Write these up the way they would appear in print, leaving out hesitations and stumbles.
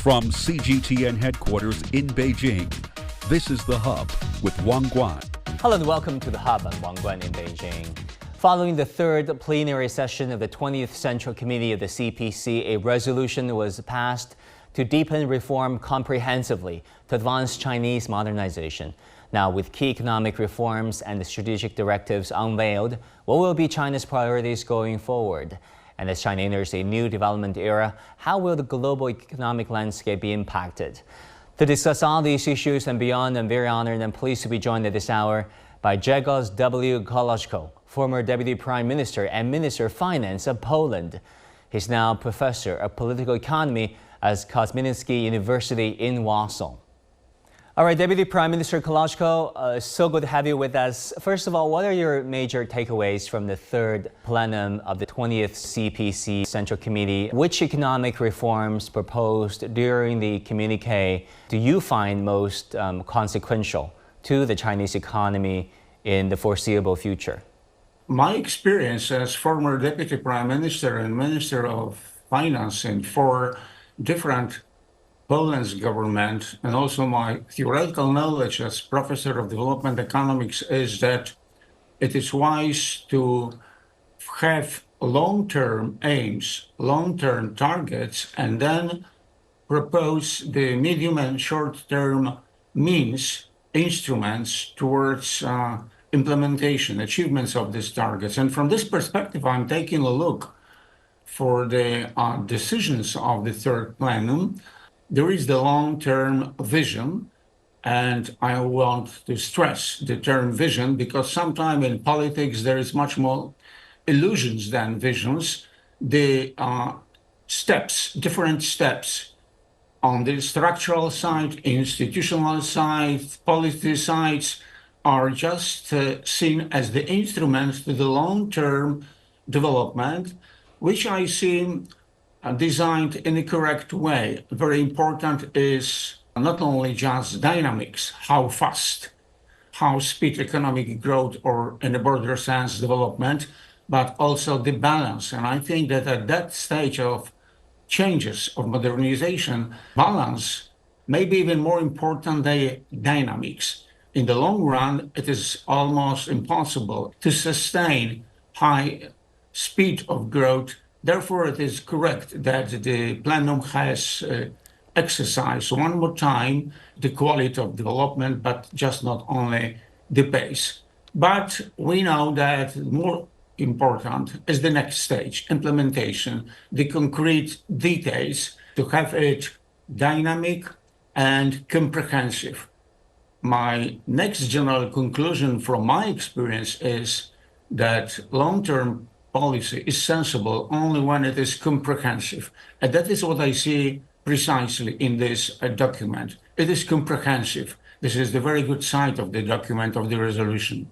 From CGTN headquarters in Beijing, this is The Hub with Wang Guan. Hello and welcome to The Hub. I'm Wang Guan in Beijing. Following the third plenary session of the 20th Central Committee of the CPC, a resolution was passed to deepen reform comprehensively to advance Chinese modernization. Now, with key economic reforms and the strategic directives unveiled, what will be China's priorities going forward? And as China enters a new development era, how will the global economic landscape be impacted? To discuss all these issues and beyond, I'm very honored and pleased to be joined at this hour by Grzegorz W. Kołodko, former Deputy Prime Minister and Minister of Finance of Poland. He's now Professor of Political Economy at Kosminski University in Warsaw. All right, Deputy Prime Minister Kołodko, so good to have you with us. First of all, what are your major takeaways from the third plenum of the 20th CPC Central Committee? Which economic reforms proposed during the communique do you find most consequential to the Chinese economy in the foreseeable future? My experience as former Deputy Prime Minister and Minister of Finance in four different Poland's government, and also my theoretical knowledge as Professor of Development Economics, is that it is wise to have long-term aims, long-term targets, and then propose the medium and short-term means, instruments towards implementation, achievements of these targets. And from this perspective, I'm taking a look for the decisions of the third plenum. There is the long-term vision, and I want to stress the term vision because sometimes in politics there is much more illusions than visions. The steps, different steps on the structural side, institutional side, policy sides are just seen as the instruments to the long-term development, which I see designed in a correct way. Very important is not only just dynamics, how fast, how speed economic growth, or in a broader sense development, but also the balance. And I think that at that stage of changes of modernization, balance may be even more important than dynamics. In the long run, it is almost impossible to sustain high speed of growth. Therefore, it is correct that the plenum has exercised one more time the quality of development, but just not only the pace. But we know that more important is the next stage, implementation, the concrete details, to have it dynamic and comprehensive. My next general conclusion from my experience is that long-term policy is sensible only when it is comprehensive. And that is what I see precisely in this document. It is comprehensive. This is the very good side of the document, of the resolution.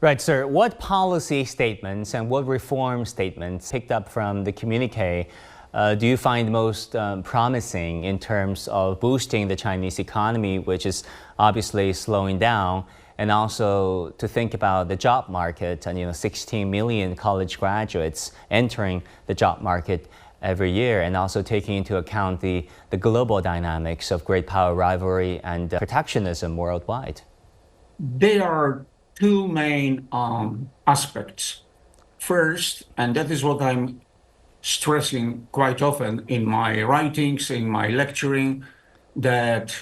Right, sir. What policy statements and what reform statements picked up from the communique do you find most promising in terms of boosting the Chinese economy, which is obviously slowing down? And also to think about the job market and 16 million college graduates entering the job market every year, and also taking into account the global dynamics of great power rivalry and protectionism worldwide. There are two main aspects. First, and that is what I'm stressing quite often in my writings, in my lecturing, that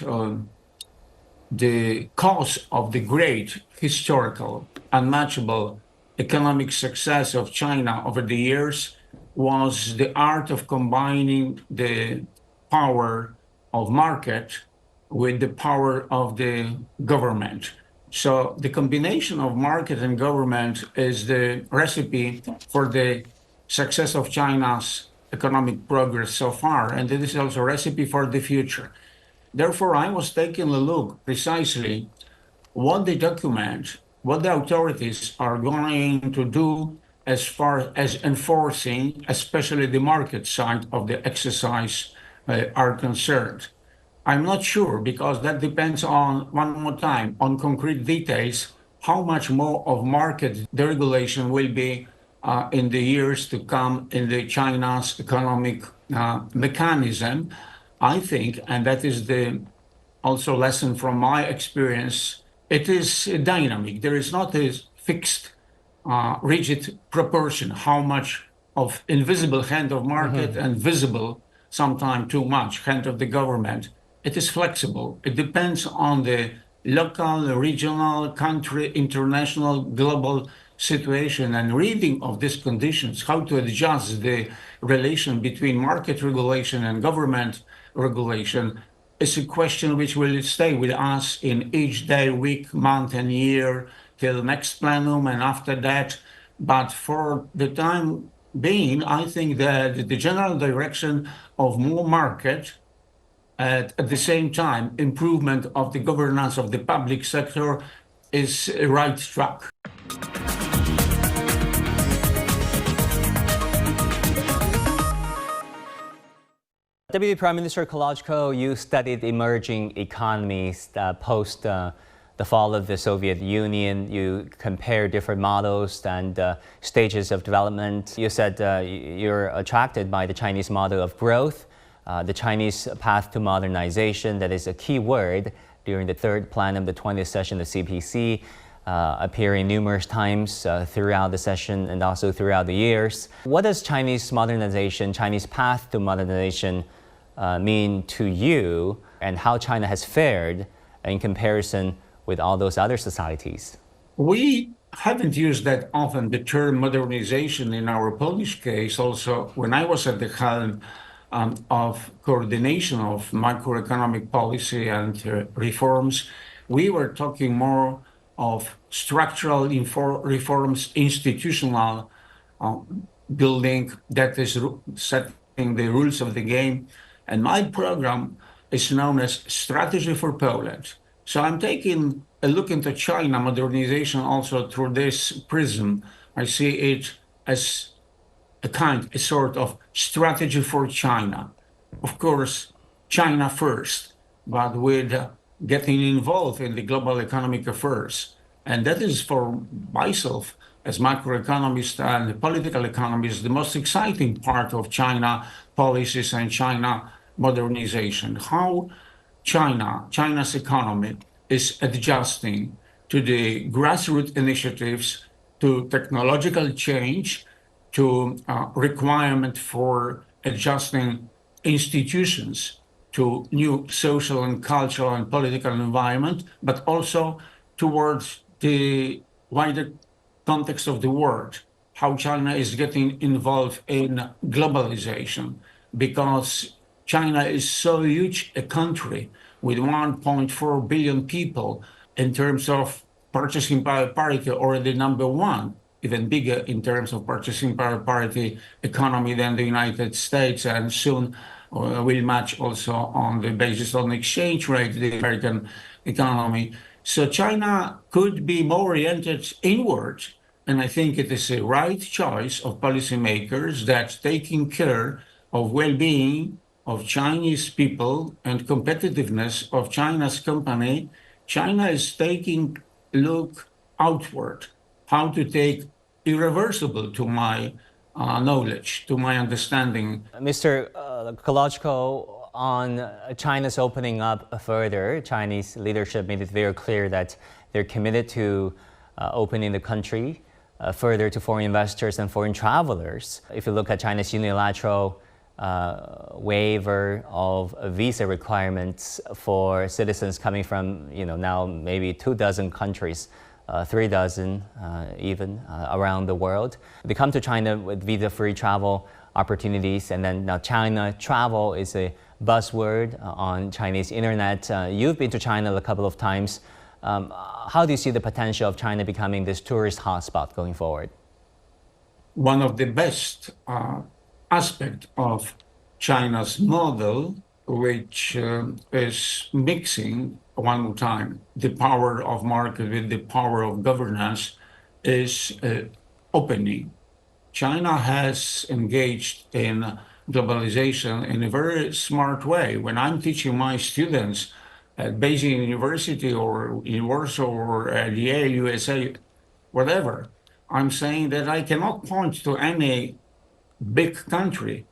the cause of the great historical, unmatchable economic success of China over the years was the art of combining the power of market with the power of the government. So the combination of market and government is the recipe for the success of China's economic progress so far, and it is also a recipe for the future. Therefore, I was taking a look precisely what the document, what the authorities are going to do as far as enforcing, especially the market side of the exercise are concerned. I'm not sure, because that depends on, one more time, on concrete details, how much more of market deregulation will be in the years to come in the China's economic mechanism. I think, and that is the also lesson from my experience, it is dynamic. There is not a fixed, rigid proportion, how much of invisible hand of market and visible, sometimes too much, hand of the government. It is flexible. It depends on the local, regional, country, international, global situation and reading of these conditions, how to adjust the relation between market regulation and government regulation is a question which will stay with us in each day, week, month, and year till next plenum and after that. But for the time being, I think that the general direction of more market at the same time, improvement of the governance of the public sector is a right track. Deputy Prime Minister Kołodko, you studied emerging economies post the fall of the Soviet Union. You compare different models and stages of development. You said you're attracted by the Chinese model of growth, the Chinese path to modernization. That is a key word during the third plenum of the 20th session of CPC, appearing numerous times throughout the session and also throughout the years. What does Chinese modernization, Chinese path to modernization mean to you, and how China has fared in comparison with all those other societies? We haven't used that often the term modernization in our Polish case. Also, when I was at the helm of coordination of macroeconomic policy and reforms, we were talking more of structural reforms, institutional building that is setting the rules of the game. And my program is known as Strategy for Poland. So I'm taking a look into China modernization also through this prism. I see it as a sort of strategy for China. Of course, China first, but with getting involved in the global economic affairs. And that is for myself as macroeconomist and political economist, the most exciting part of China policies and China modernization. How China's economy is adjusting to the grassroots initiatives, to technological change, to requirement for adjusting institutions to new social and cultural and political environment, but also towards the wider context of the world, how China is getting involved in globalization, because China is so huge a country with 1.4 billion people in terms of purchasing power parity, already number one, even bigger in terms of purchasing power parity economy than the United States, and soon will match also on the basis of the exchange rate, the American economy. So China could be more oriented inward, and I think it is a right choice of policymakers that taking care of well-being of Chinese people and competitiveness of China's company. China is taking a look outward, how to take irreversible, to my knowledge, to my understanding. Mr. Kołodko, on China's opening up further, Chinese leadership made it very clear that they're committed to opening the country further to foreign investors and foreign travelers. If you look at China's unilateral waiver of visa requirements for citizens coming from, now maybe 24 countries, 36 even around the world. They come to China with visa-free travel opportunities, and then now China travel is a buzzword on Chinese internet. You've been to China a couple of times. How do you see the potential of China becoming this tourist hotspot going forward? One of the best aspect of China's model, which is mixing one more time the power of market with the power of governance, is opening. China has engaged in globalization in a very smart way. When I'm teaching my students at Beijing University or in Warsaw or at Yale, USA, whatever, I'm saying that I cannot point to any big country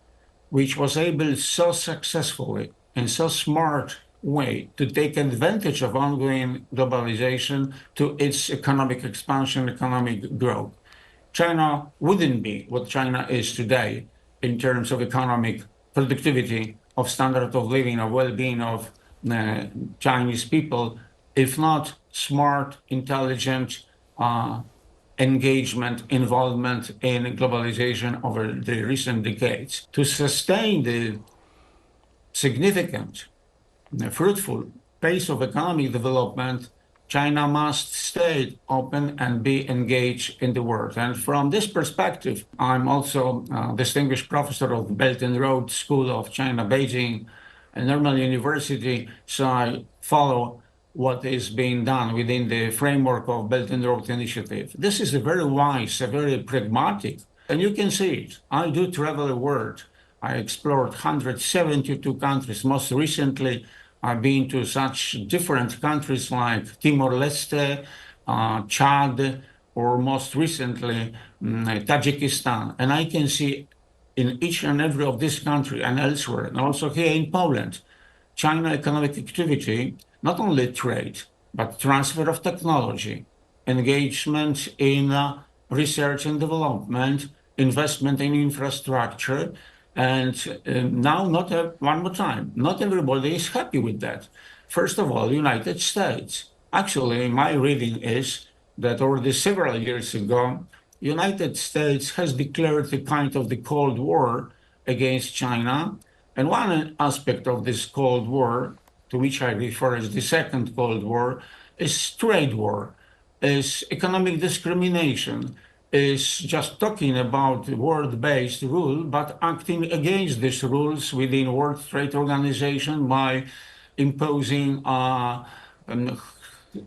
which was able so successfully in so smart way to take advantage of ongoing globalization to its economic expansion, economic growth. China wouldn't be what China is today in terms of economic productivity, of standard of living, of well-being of Chinese people, if not smart, intelligent engagement, involvement in globalization over the recent decades. To sustain the significant, fruitful pace of economic development, China must stay open and be engaged in the world. And from this perspective, I'm also a distinguished professor of Belt and Road School of China, Beijing, and Normal University, so I follow what is being done within the framework of Belt and Road Initiative. This is a very wise, a very pragmatic, and you can see it. I do travel the world. I explored 172 countries. Most recently, I've been to such different countries like Timor-Leste, Chad, or most recently, Tajikistan. And I can see in each and every of these countries and elsewhere, and also here in Poland, China economic activity, not only trade, but transfer of technology, engagement in research and development, investment in infrastructure, and now, one more time, not everybody is happy with that. First of all, United States. Actually, my reading is that already several years ago, United States has declared a kind of the Cold War against China. And one aspect of this Cold War, to which I refer as the Second Cold War, is trade war, is economic discrimination, is just talking about world-based rule, but acting against these rules within World Trade Organization by imposing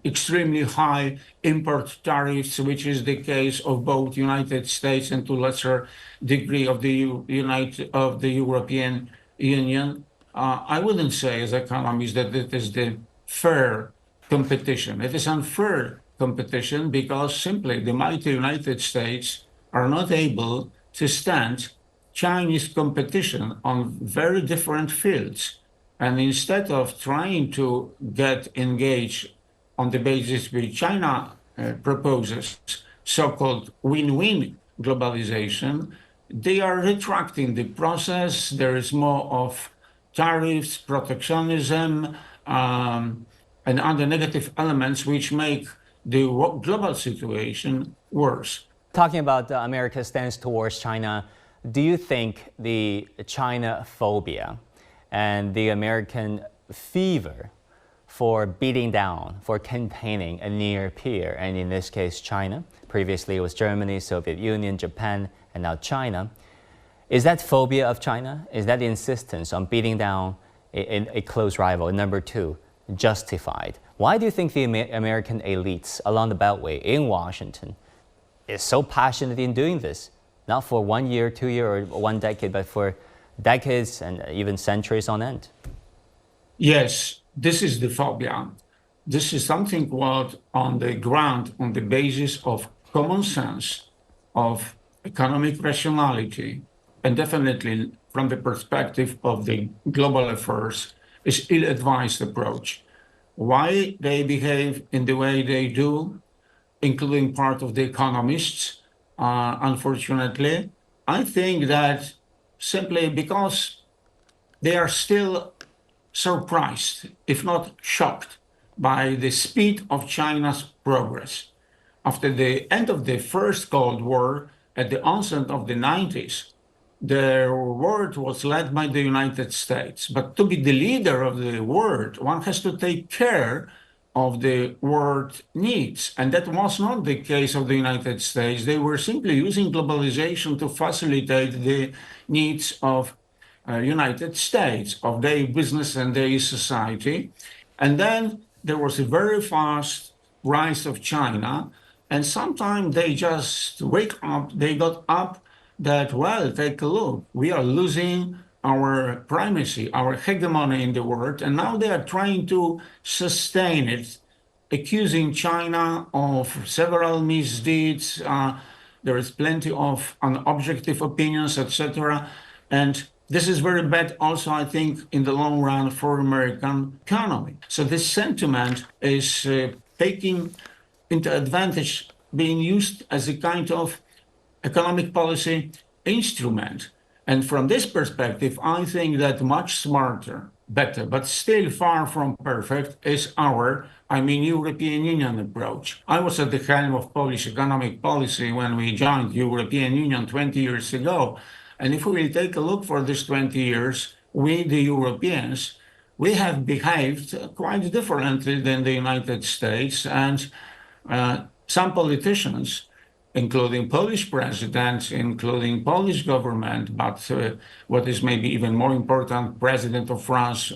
extremely high import tariffs, which is the case of both United States and to lesser degree of the European Union. I wouldn't say as economists that it is the fair competition. It is unfair competition because simply the mighty United States are not able to stand Chinese competition on very different fields. And instead of trying to get engaged on the basis which China proposes, so-called win-win globalization, they are retracting the process. There is more of tariffs, protectionism, and other negative elements which make the global situation worse. Talking about America's stance towards China, do you think the China phobia and the American fever for beating down, for campaigning a near peer, and in this case China, previously it was Germany, Soviet Union, Japan, and now China, is that phobia of China, is that insistence on beating down a close rival, number two, justified? Why do you think the American elites along the Beltway in Washington is so passionate in doing this? Not for 1 year, 2 years, or 1 decade, but for decades and even centuries on end? Yes, this is the phobia. This is something what on the ground, on the basis of common sense, of economic rationality, and definitely from the perspective of the global affairs, is ill-advised approach. Why they behave in the way they do, including part of the economists, unfortunately, I think that simply because they are still surprised, if not shocked, by the speed of China's progress. After the end of the First Cold War, at the onset of the 90s, the world was led by the United States. But to be the leader of the world, one has to take care of the world needs. And that was not the case of the United States. They were simply using globalization to facilitate the needs of United States, of their business and their society. And then there was a very fast rise of China. And sometimes they just wake up, they got up that, well, take a look, we are losing our primacy, our hegemony in the world, and now they are trying to sustain it, accusing China of several misdeeds. There is plenty of unobjective opinions, etc. And this is very bad also, I think, in the long run for American economy. So this sentiment is taking into advantage, being used as a kind of economic policy instrument. And from this perspective, I think that much smarter, better, but still far from perfect is our, European Union approach. I was at the helm of Polish economic policy when we joined European Union 20 years ago. And if we will take a look for these 20 years, we, the Europeans, we have behaved quite differently than the United States. And some politicians, including Polish president, including Polish government, but what is maybe even more important, President of France,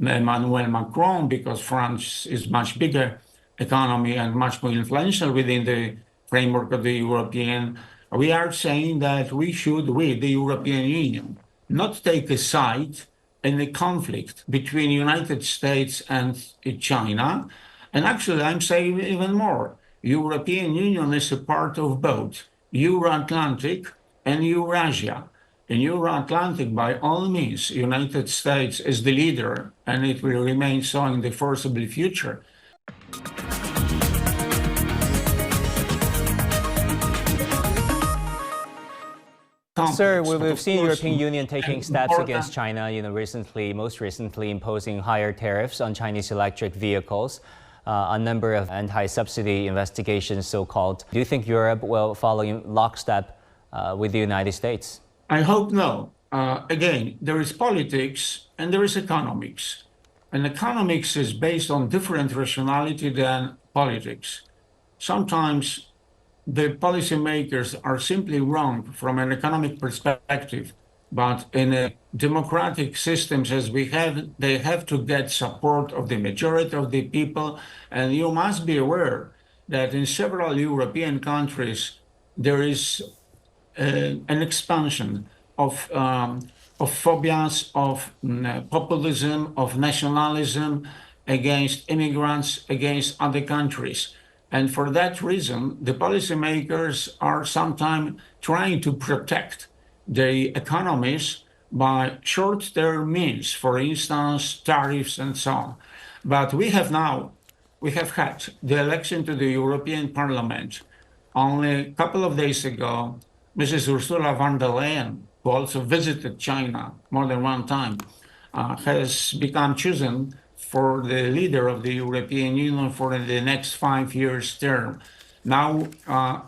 Emmanuel Macron, because France is much bigger economy and much more influential within the framework of the European. We are saying that we, the European Union, not take a side in the conflict between United States and China. And actually, I'm saying even more. European Union is a part of both Euro-Atlantic and Eurasia. In Euro-Atlantic, by all means, United States is the leader, and it will remain so in the foreseeable future. Sir, we've seen the European Union taking steps against China, most recently imposing higher tariffs on Chinese electric vehicles. A number of anti-subsidy investigations, so-called. Do you think Europe will follow in lockstep with the United States? I hope no. Again, there is politics and there is economics. And economics is based on different rationality than politics. Sometimes the policymakers are simply wrong from an economic perspective. But in a democratic systems as we have, they have to get support of the majority of the people. And you must be aware that in several European countries, there is an expansion of phobias, of populism, of nationalism against immigrants, against other countries. And for that reason, the policymakers are sometimes trying to protect the economies by short-term means, for instance, tariffs and so on. But we have had the election to the European Parliament. Only a couple of days ago, Mrs. Ursula von der Leyen, who also visited China more than one time, has become chosen for the leader of the European Union for the next 5 years term. Now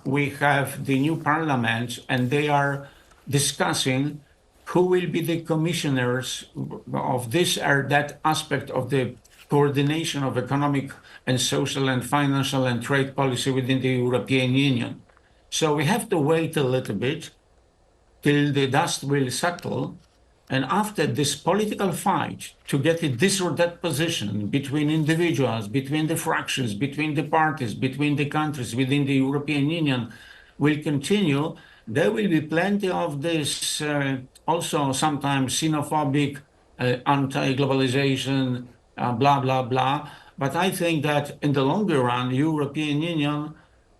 we have the new parliament, and they are discussing who will be the commissioners of this or that aspect of the coordination of economic and social and financial and trade policy within the European Union. So we have to wait a little bit till the dust will settle. And after this political fight to get this or that position between individuals, between the fractions, between the parties, between the countries within the European Union will continue, there will be plenty of this also sometimes xenophobic, anti-globalization, blah, blah, blah. But I think that in the longer run, the European Union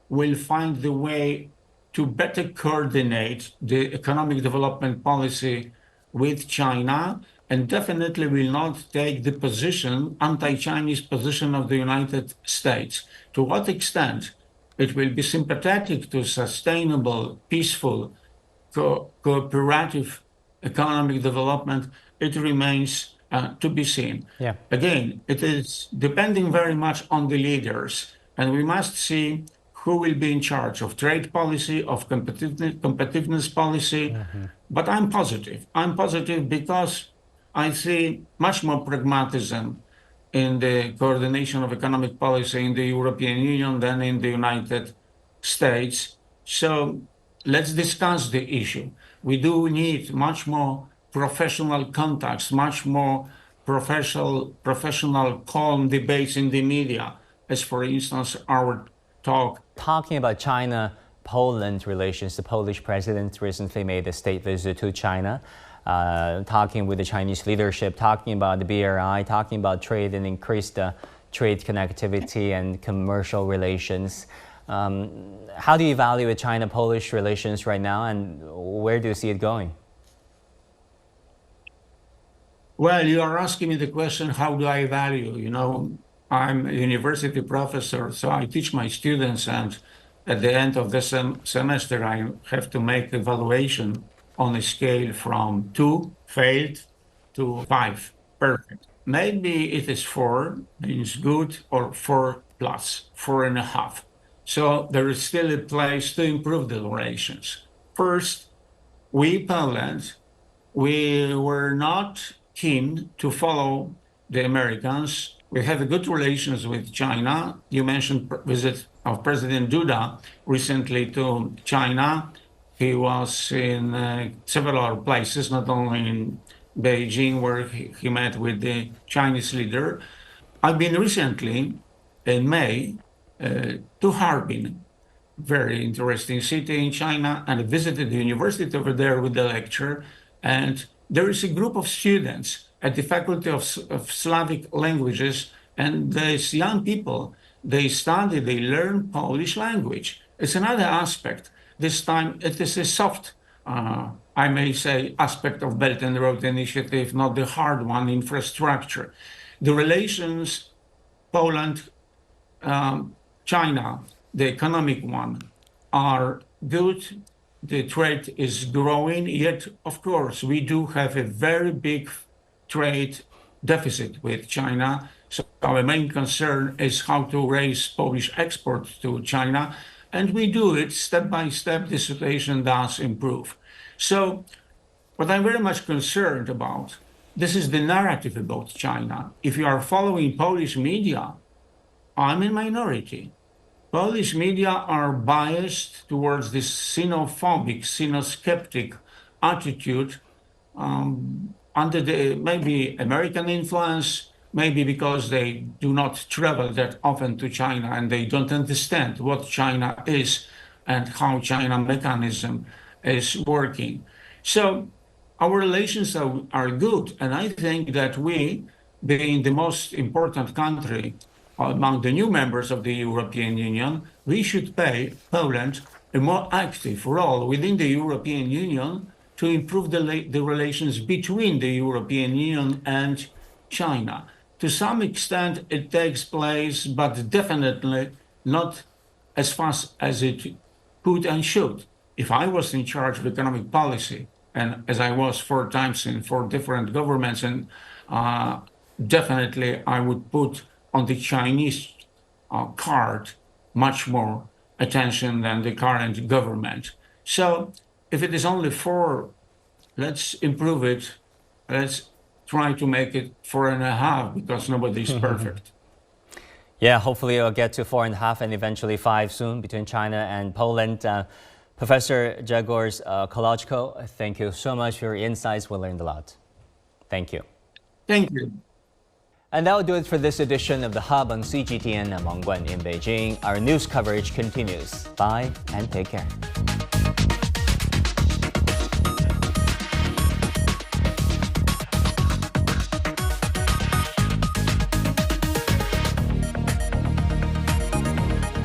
will find the way to better coordinate the economic development policy with China, and definitely will not take the position, anti-Chinese position of the United States. To what extent it will be sympathetic to sustainable, peaceful, cooperative economic development, it remains to be seen. Yeah. Again, it is depending very much on the leaders, and we must see who will be in charge of trade policy, of competitiveness policy. Mm-hmm. But I'm positive. I'm positive because I see much more pragmatism in the coordination of economic policy in the European Union than in the United States. So let's discuss the issue. We do need much more professional contacts, much more professional, calm debates in the media, as for instance, our talk. Talking about China-Poland relations, the Polish president recently made a state visit to China. Talking with the Chinese leadership, talking about the BRI, talking about trade and increased trade connectivity and commercial relations. How do you evaluate China-Polish relations right now, and where do you see it going? Well, you are asking me the question, how do I value? I'm a university professor, so I teach my students, and at the end of the semester, I have to make evaluation on a scale from 2, failed, to 5, perfect. Maybe it is 4, means good, or 4 plus, 4.5. So there is still a place to improve the relations. First, we, Poland, we were not keen to follow the Americans. We have good relations with China. You mentioned visit of President Duda recently to China. He was in several places, not only in Beijing, where he met with the Chinese leader. I've been recently in May to Harbin, very interesting city in China, and I visited the university over there with the lecture. And there is a group of students at the Faculty of Slavic Languages, and these young people, they study, they learn Polish language. It's another aspect. This time it is a soft, I may say, aspect of Belt and Road Initiative, not the hard one, infrastructure. The relations, Poland, China, the economic one, are good. The trade is growing, yet, of course, we do have a very big trade deficit with China. So our main concern is how to raise Polish exports to China. And we do it step by step. The situation does improve. So what I'm very much concerned about, this is the narrative about China. If you are following Polish media, I'm in minority. Polish media are biased towards this xenophobic, xenoskeptic attitude under the maybe American influence, maybe because they do not travel that often to China and they don't understand what China is and how China mechanism is working. So our relations are good, and I think that we, being the most important country among the new members of the European Union, we should play Poland a more active role within the European Union to improve the relations between the European Union and China. To some extent, it takes place, but definitely not as fast as it could and should. If I was in charge of economic policy, and as I was 4 times in 4 different governments, and definitely I would put on the Chinese card much more attention than the current government. So if it is only 4, let's improve it. Let's try to make it 4.5, because nobody is perfect. Yeah, hopefully it'll get to 4.5 and eventually 5 soon between China and Poland. Professor Grzegorz Kołodko, thank you so much for your insights. We learned a lot. Thank you. Thank you. And that will do it for this edition of The Hub on CGTN. I'm Wang Guan in Beijing. Our news coverage continues. Bye and take care.